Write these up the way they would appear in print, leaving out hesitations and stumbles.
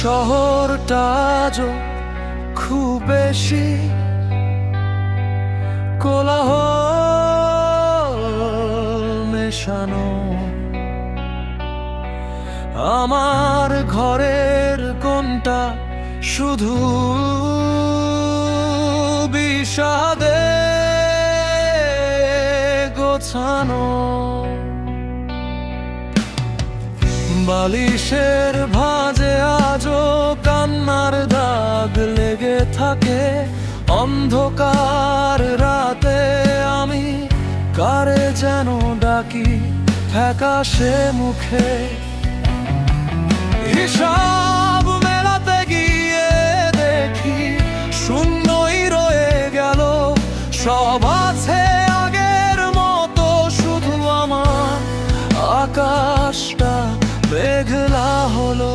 শহরটা আজও খুব বেশি কোলাহল মেশানো। আমার ঘরের কোণটা শুধু বিষাদে গোছানো। বালিশের ভাঁজে আজও কান্নার দাগ লেগে থাকে। অন্ধকার রাতে আমি কারে যেন ডাকি ফ্যাকাশে মুখে। হিসাব মেলাতে গিয়ে দেখি শূন্যই রয়ে গেল। সব আছে আগের মতো, শুধু আমার আকাশটা মেঘলা হলো।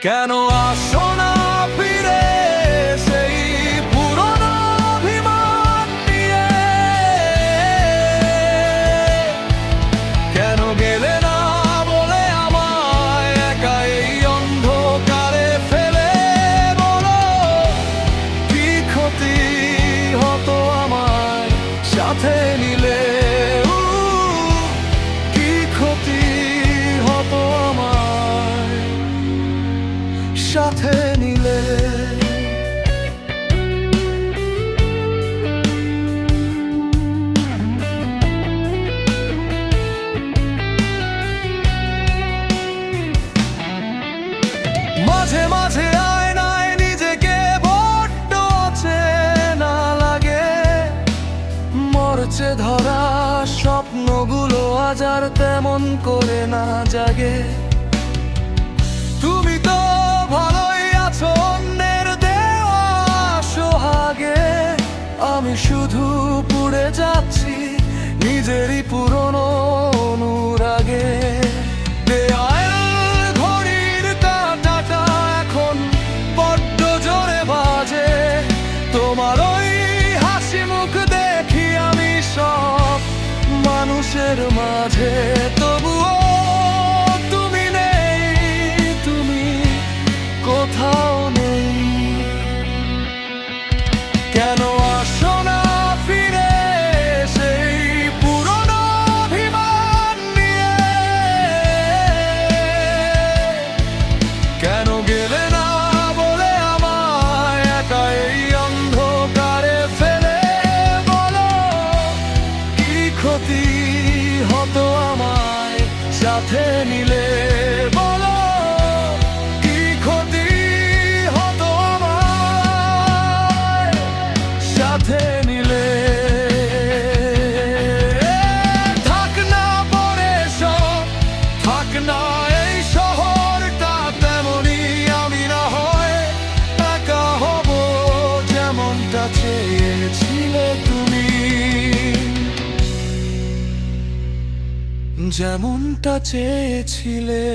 কেন আসো না ফিরে সেই পুরনো অভিমান নিয়ে? কেন গেলে না বলে আমায় একা এই অন্ধকারে ফেলে? বলো কি ক্ষতি হতো আমায় সাথে নিলে? সাথে নিলে মাঝে মাঝে আয়নায় নিজেকে বড্ড চেনা লাগে। মরচে ধরা স্বপ্নগুলো আজ আর তেমন করে না জাগে। তুমি তো ভালোই আছো অন্যের দেওয়া সোহাগে। আমি শুধু পুড়ে যাচ্ছি নিজেরই পুরনো অনুরাগে। দেয়াল ঘড়ির কাঁটাটা এখন বড্ড জোরে বাজে। তোমার ওই হাসি মুখ দেখি আমি সব মানুষের মাঝে। তবুও কোথাও নেই। কেন আসো না ফিরে সেই পুরনো অভিমান নিয়ে? কেন গেলে না বলে আমায় একা এই অন্ধকারে ফেলে? বলো কি ক্ষতি হতো আমায় সাথে নিলে? থাক না পরে সব, থাক না এই শহরটা তেমনি। আমি না হয় একা হব যেমনটা চেয়েছিলে তুমি, যেমনটা চেয়েছিলে।